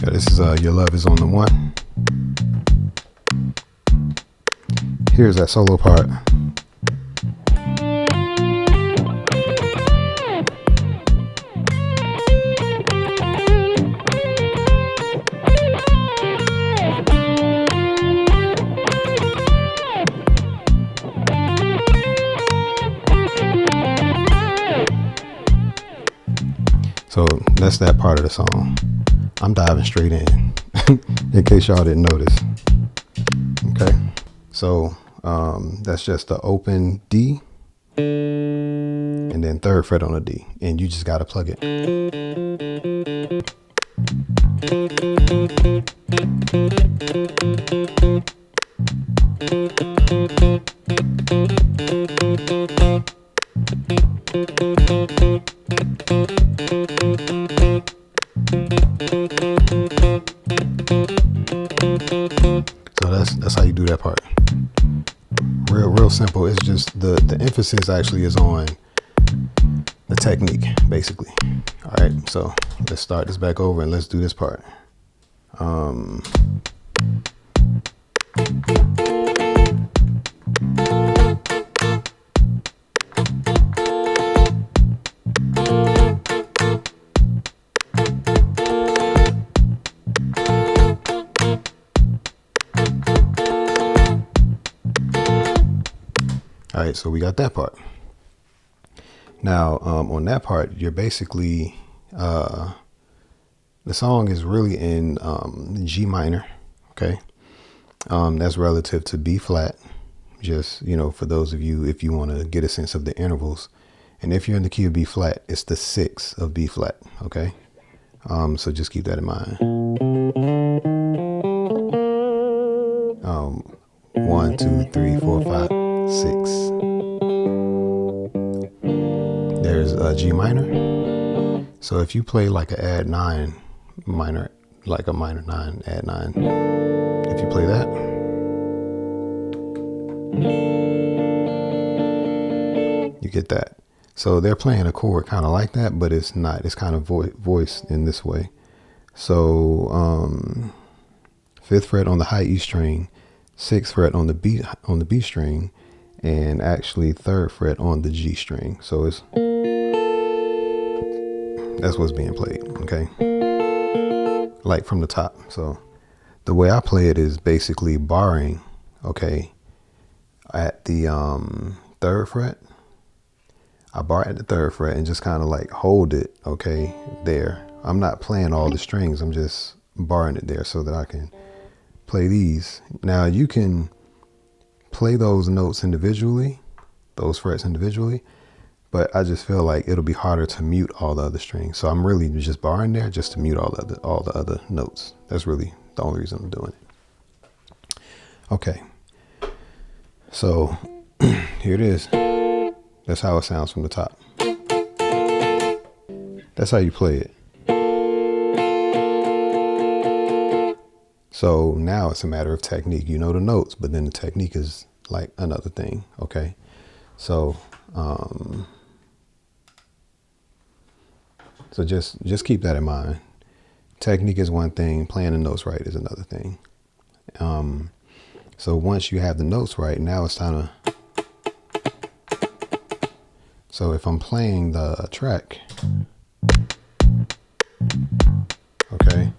Yeah, this is Your Love Is on the One. Here's that solo part. So that's that part of the song. I'm diving straight in case y'all didn't notice. Okay, so that's just the open D and then third fret on a D, and you just got to plug it. So that's how you do that part. Real simple. It's just the emphasis actually is on the technique, basically. All right, so let's start this back over and let's do this part. All right, so we got that part. Now, on that part, you're basically, the song is really in G minor, okay? That's relative to B flat, just, for those of you, if you want to get a sense of the intervals. And if you're in the key of B flat, it's the 6 of B flat, okay? So just keep that in mind. 1, 2, 3, 4, 5, 6. There's a G minor. So if you play like a add 9 minor, like a minor 9, add 9, if you play that, you get that. So they're playing a chord kind of like that, but it's not. It's kind of voiced in this way. So 5th fret on the high E string, 6th fret on the B string, and actually 3rd fret on the G string. So that's what's being played, okay? Like from the top. So the way I play it is basically barring, okay, at the 3rd fret. I bar at the 3rd fret and just kind of like hold it, okay, there. I'm not playing all the strings. I'm just barring it there so that I can play these. Now you can play those notes individually, those frets individually, but I just feel like it'll be harder to mute all the other strings. So I'm really just barring there just to mute all the other notes. That's really the only reason I'm doing it. Okay. So here it is. That's how it sounds from the top. That's how you play it. So now it's a matter of technique. You know the notes, but then the technique is like another thing, okay? So so just keep that in mind. Technique is one thing, playing the notes right is another thing. So once you have the notes right, now it's time to. So if I'm playing the track, okay,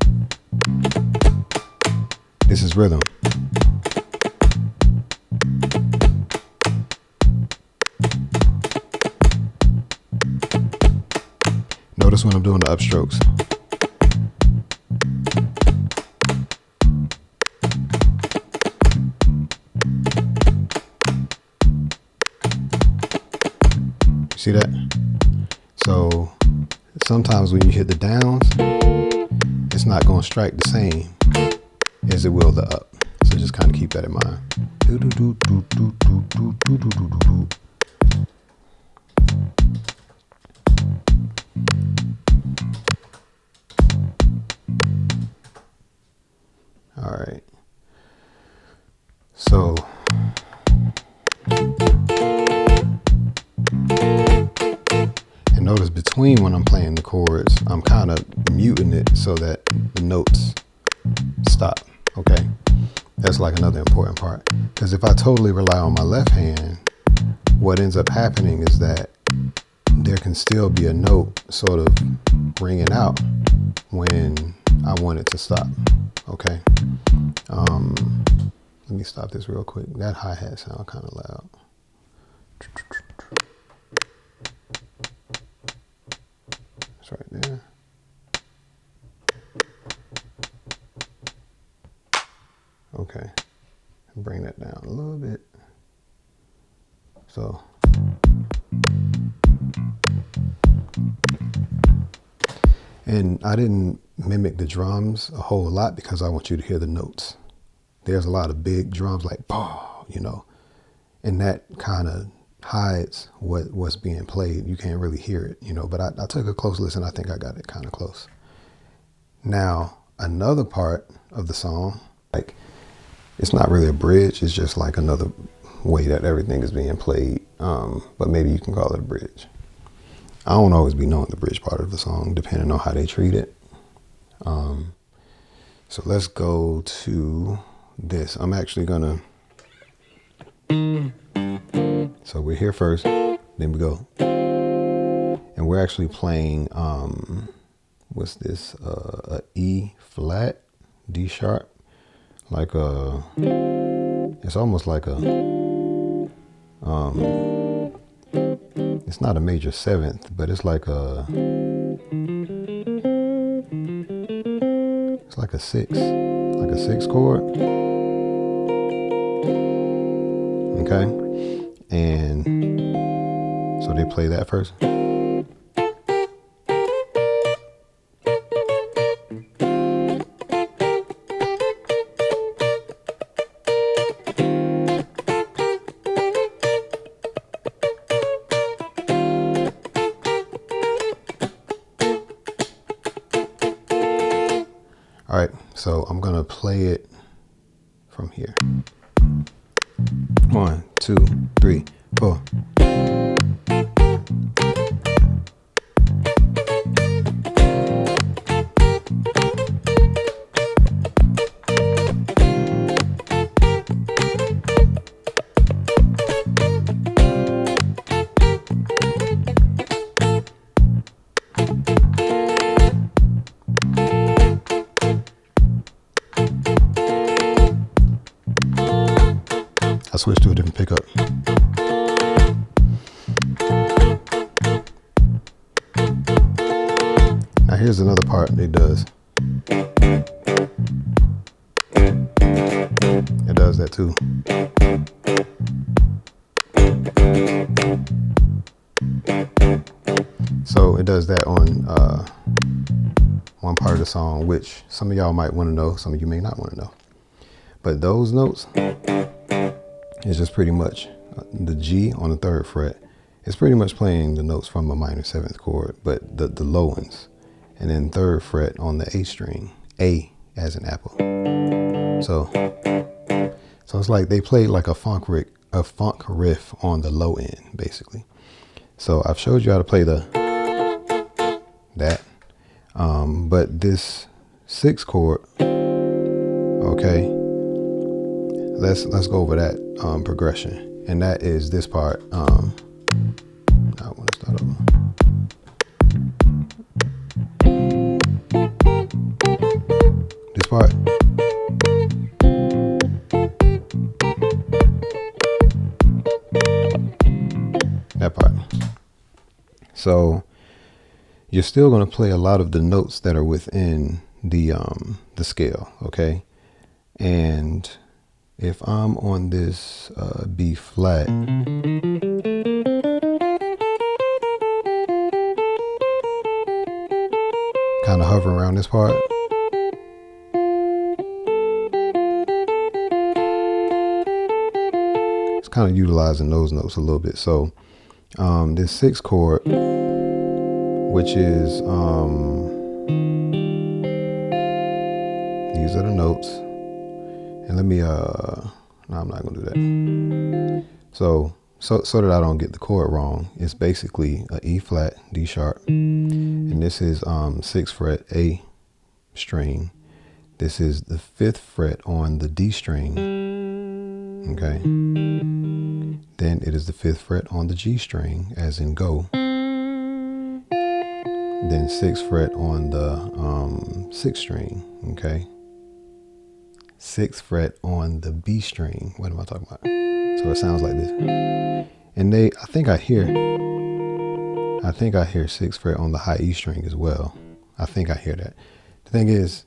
this is rhythm. Notice when I'm doing the upstrokes. See that? So sometimes when you hit the downs, it's not going to strike the same as it will the up. So just kind of keep that in mind. All right. So notice between when I'm playing the chords, I'm kind of muting it so that the notes stop, okay? That's like another important part. Because if I totally rely on my left hand, what ends up happening is that there can still be a note sort of ringing out when I want it to stop, okay? Let me stop this real quick. That hi-hat sound kind of loud. It's right there. Okay, bring that down a little bit. So, and I didn't mimic the drums a whole lot because I want you to hear the notes. There's a lot of big drums like, you know, and that kind of hides what's being played. You can't really hear it, you know, but I took a close listen. I think I got it kind of close. Now, another part of the song, like, it's not really a bridge. It's just like another way that everything is being played. But maybe you can call it a bridge. I don't always be knowing the bridge part of the song, depending on how they treat it. So let's go to this. I'm actually gonna, so we're here first, then we go. And we're actually playing, what's this, a E flat, D sharp, like a, it's almost like a, it's not a major seventh, but it's like a, it's like a six chord. Okay. And so they play that first. All right, so I'm gonna play it from here. 1, 2, 3, 4. I switched to a different pickup. Now here's another part it does. It does that too. So it does that on one part of the song, which some of y'all might want to know, some of you may not want to know. But those notes, it's just pretty much the G on the 3rd fret. It's pretty much playing the notes from a minor 7th chord, but the low ones. And then 3rd fret on the A string, A as an apple. So it's like they played like a funk riff on the low end, basically. So I've showed you how to play that. But this 6th chord, okay, let's go over that progression, and that is this part. I want to start over. This part. That part. So you're still going to play a lot of the notes that are within the scale, okay? And if I'm on this B flat, kind of hovering around this part, it's kind of utilizing those notes a little bit. So this 6th chord, which is these are the notes. And let me, no, I'm not gonna do that. So so that I don't get the chord wrong, it's basically a E flat, D sharp, and this is 6th fret A string. This is the 5th fret on the D string. Okay. Then it is the 5th fret on the G string, as in go. Then 6th fret on the 6th string. Okay. 6th fret on the B string. What am I talking about? So it sounds like this. And I think I hear 6th fret on the high E string as well. I think I hear that. The thing is,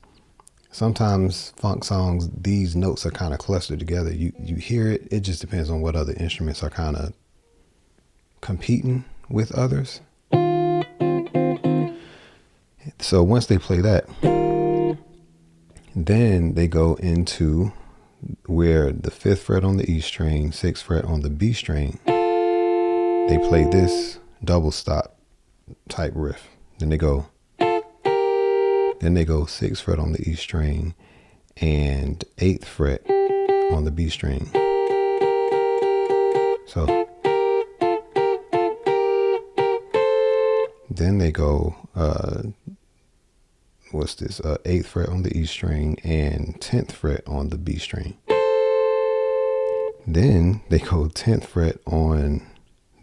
sometimes funk songs, these notes are kind of clustered together. You hear it. It just depends on what other instruments are kind of competing with others. So once they play that, then they go into where the 5th fret on the E string, 6th fret on the B string, they play this double stop type riff. Then they go 6th fret on the E string and 8th fret on the B string. So then they go, 8th fret on the E string and 10th fret on the B string. Then they go 10th fret on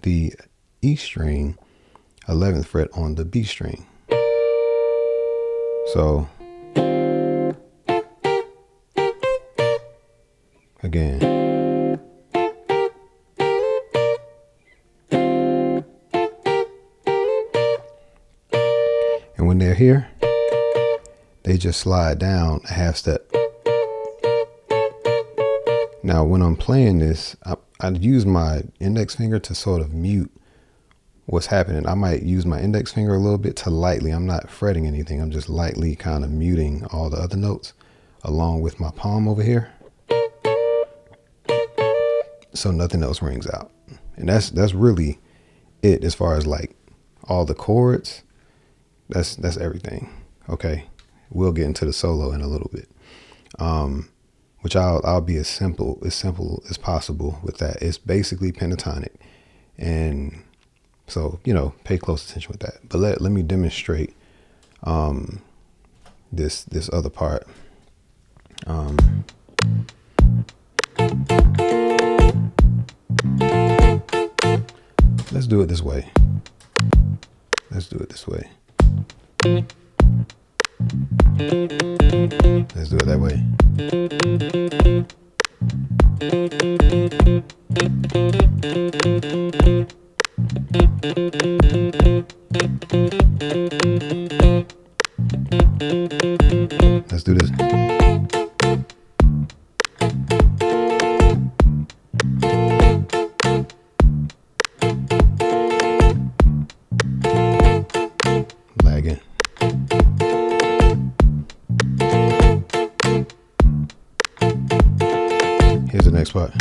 the E string, 11th fret on the B string. So again, and when they're here, they just slide down a half step. Now, when I'm playing this, I use my index finger to sort of mute what's happening. I might use my index finger a little bit to lightly, I'm not fretting anything. I'm just lightly kind of muting all the other notes along with my palm over here, so nothing else rings out. And that's really it as far as like all the chords. That's everything. Okay. We'll get into the solo in a little bit, which I'll be as simple as possible with that. It's basically pentatonic, and so pay close attention with that. But let me demonstrate this other part. Let's do it this way. Let's do it that way. Let's do this. Lagging. Here's the next part.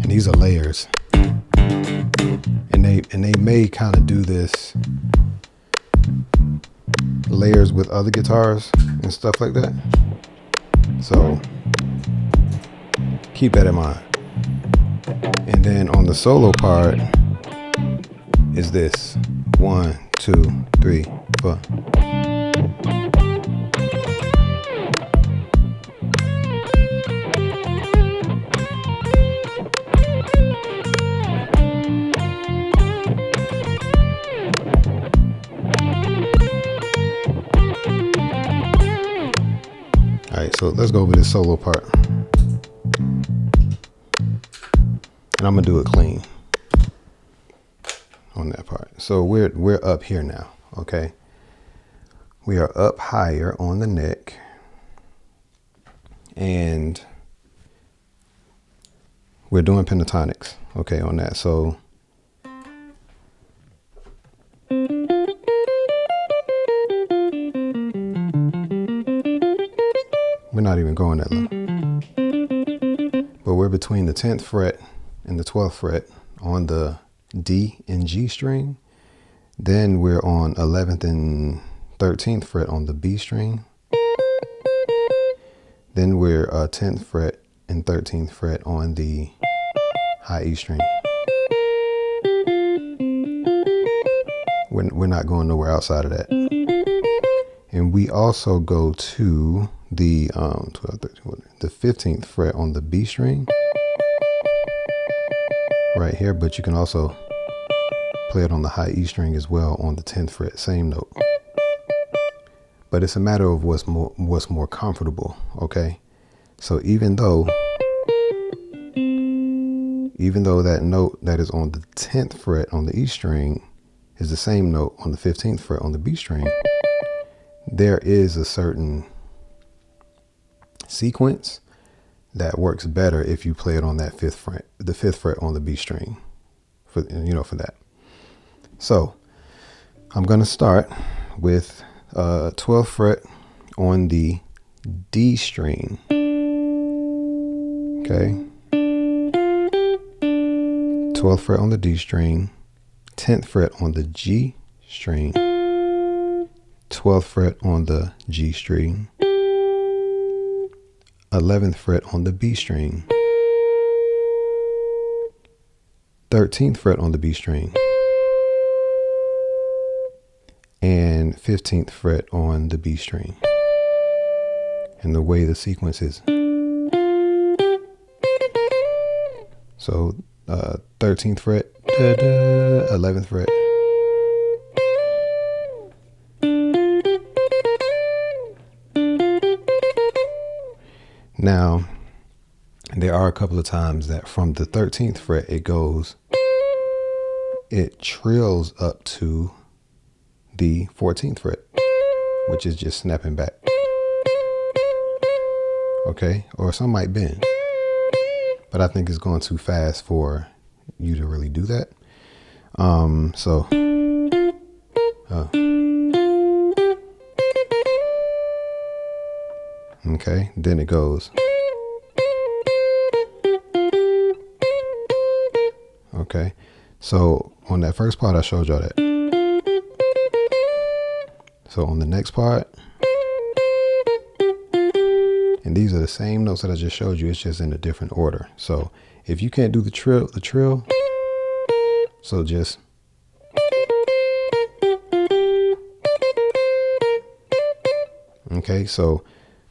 These are layers, and they may kind of do this layers with other guitars and stuff like that. So keep that in mind. And then on the solo part is this 1, 2, 3, 4. All right, so let's go over this solo part, and I'm gonna do it clean on that part. So we're up here now, okay? We are up higher on the neck, and we're doing pentatonics, okay, on that. So we're not even going that low, but we're between the 10th fret and the 12th fret on the D and G string. Then we're on 11th and 13th fret on the B string. Then we're 10th fret and 13th fret on the high E string. We're not going nowhere outside of that. And we also go to the 12, 13, the 15th fret on the B string right here, but you can also play it on the high E string as well on the 10th fret, same note. But it's a matter of what's more comfortable, okay? So even though that note that is on the 10th fret on the E string is the same note on the 15th fret on the B string, there is a certain sequence that works better if you play it on that the 5th fret on the B string for that. So I'm going to start with 12th fret on the D string. Okay. 12th fret on the D string, 10th fret on the G string, 12th fret on the G string, 11th fret on the B string, 13th fret on the B string, and 15th fret on the B string. And the way the sequence is. So 13th fret, 11th fret. Now, there are a couple of times that from the 13th fret, it trills up to the 14th fret, which is just snapping back. Okay, or some might bend, but I think it's going too fast for you to really do that. Okay, then it goes. Okay, so on that first part, I showed y'all that. So on the next part, and these are the same notes that I just showed you, it's just in a different order. So if you can't do the trill, so just okay. So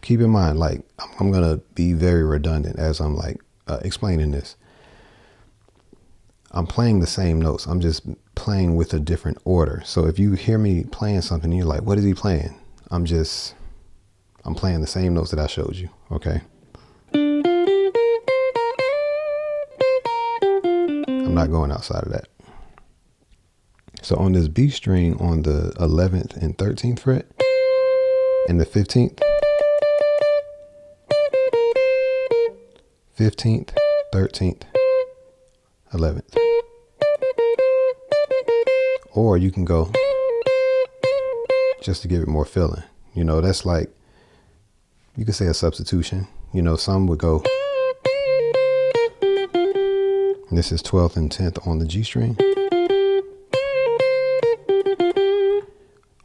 keep in mind, like I'm gonna be very redundant as I'm like explaining this. I'm playing the same notes. I'm just playing with a different order. So if you hear me playing something, you're like, "What is he playing?" I'm playing the same notes that I showed you. Okay. I'm not going outside of that. So on this B string on the 11th and 13th fret and the 15th, 13th, 11th. Or you can go just to give it more feeling. You know, that's like, you could say a substitution. You know, some would go, this is 12th and 10th on the G string.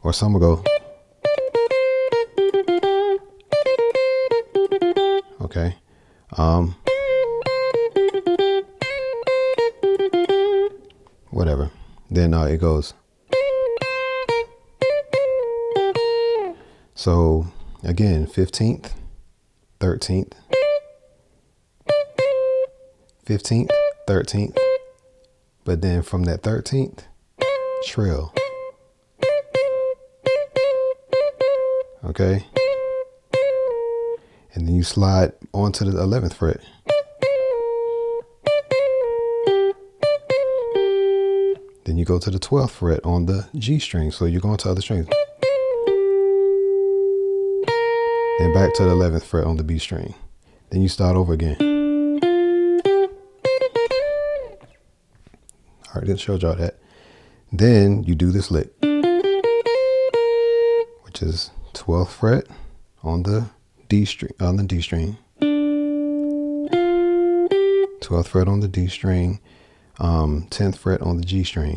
Or some will go, okay. Whatever. Then it goes. So again, 15th, 13th, 15th, 13th, but then from that 13th, trill. Okay. And then you slide onto the 11th fret. Then you go to the 12th fret on the G string. So you're going to other strings. Then back to the 11th fret on the B string. Then you start over again. I already showed y'all that. Then you do this lick, which is 12th fret on the D string, 12th fret on the D string, 10th fret on the G string,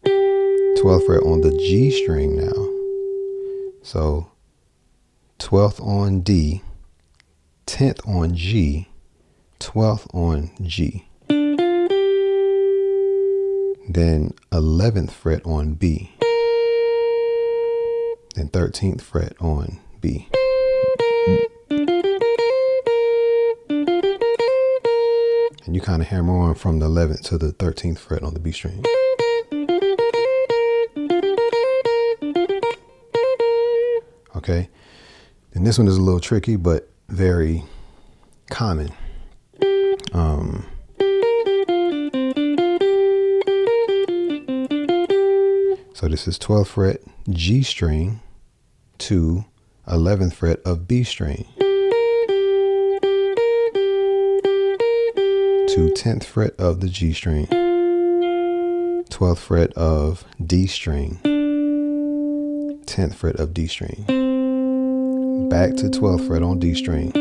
12th fret on the G string now. So 12th on D, 10th on G, 12th on G. Then 11th fret on B. Then 13th fret on B. And you kind of hammer on from the 11th to the 13th fret on the B string. Okay. And this one is a little tricky, but very common. So this is 12th fret G string to 11th fret of B string to 10th fret of the G string, 12th fret of D string, 10th fret of D string, back to 12th fret on D string,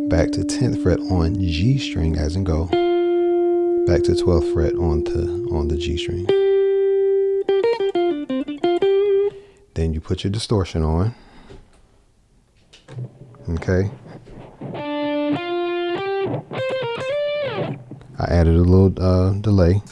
back to 10th fret on G string as in go, back to 12th fret on the G string. Then you put your distortion on. Okay. I added a little delay.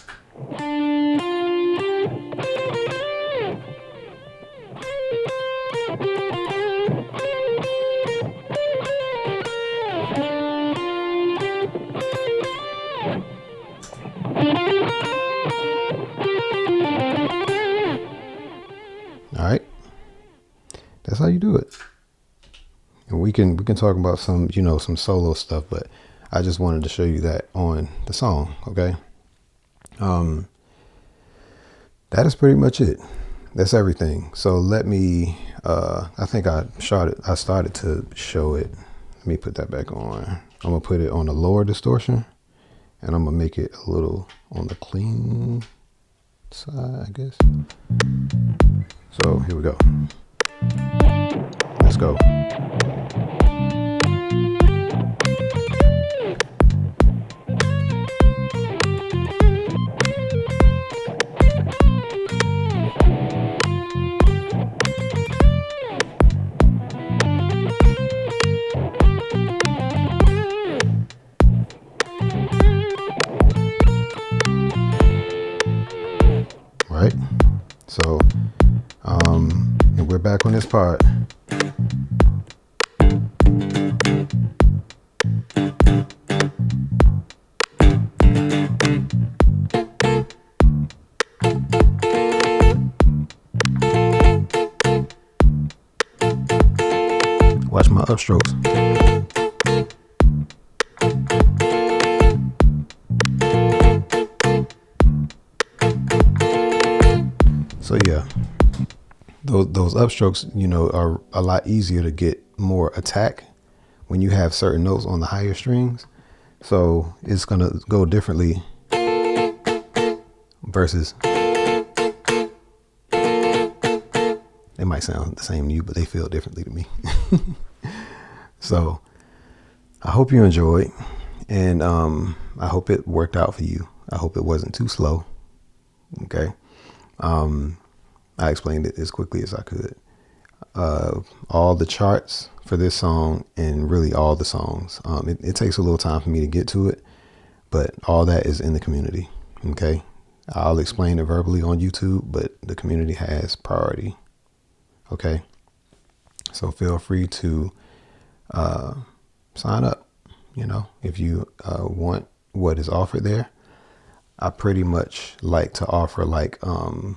All right. That's how you do it. And we can talk about some, some solo stuff, but I just wanted to show you that on the song. Okay. That is pretty much it. That's everything. So let me, I think I started to show it. Let me put that back on. I'm going to put it on the lower distortion and I'm going to make it a little on the clean side, I guess. So here we go. Let's go. Right. So, and we're back on this part. Watch my upstrokes. So yeah, those upstrokes, are a lot easier to get more attack when you have certain notes on the higher strings. So it's gonna go differently versus, they might sound the same to you, but they feel differently to me. So I hope you enjoyed, and I hope it worked out for you. I hope it wasn't too slow. Okay. I explained it as quickly as I could. All the charts for this song and really all the songs. It takes a little time for me to get to it, but all that is in the community. Okay. I'll explain it verbally on YouTube, but the community has priority. Okay. So feel free to, sign up, if you, want what is offered there. I pretty much like to offer like a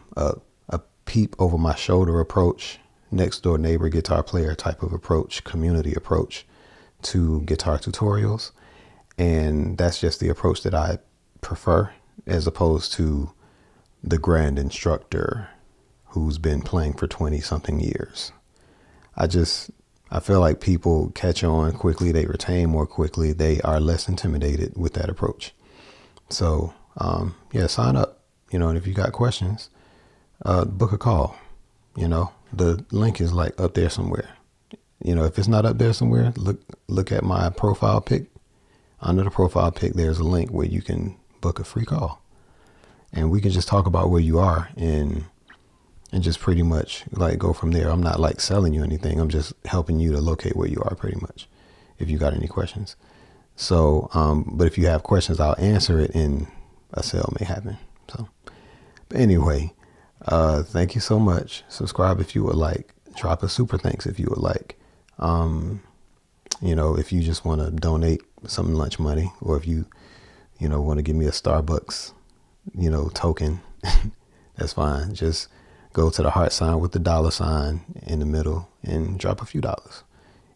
peep over my shoulder approach, next door neighbor guitar player type of approach, community approach to guitar tutorials. And that's just the approach that I prefer, as opposed to the grand instructor who's been playing for 20 something years. I feel like people catch on quickly. They retain more quickly. They are less intimidated with that approach. So, yeah, sign up, and if you got questions, book a call. The link is like up there somewhere. If it's not up there somewhere, look at my profile pic. Under the profile pic, there's a link where you can book a free call, and we can just talk about where you are and just pretty much like go from there. I'm not like selling you anything. I'm just helping you to locate where you are pretty much, if you got any questions. So, but if you have questions, I'll answer it and a sale may happen. So, but anyway, thank you so much. Subscribe if you would like. Drop a super thanks if you would like. If you just want to donate some lunch money, or if you want to give me a Starbucks, token, that's fine. Just go to the heart sign with the dollar sign in the middle and drop a few dollars.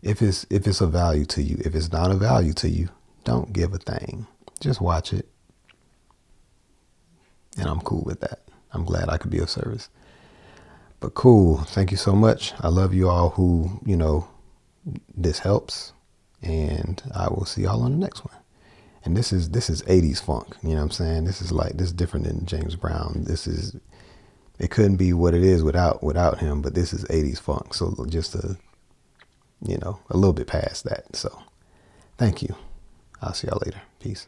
If it's a value to you. If it's not a value to you, don't give a thing. Just watch it. And I'm cool with that. I'm glad I could be of service. But cool. Thank you so much. I love you all who, this helps. And I will see y'all on the next one. And this is 80's funk. You know what I'm saying? This is different than James Brown. It couldn't be what it is without him, but this is 80's funk. So just a little bit past that. So thank you. I'll see y'all later. Peace.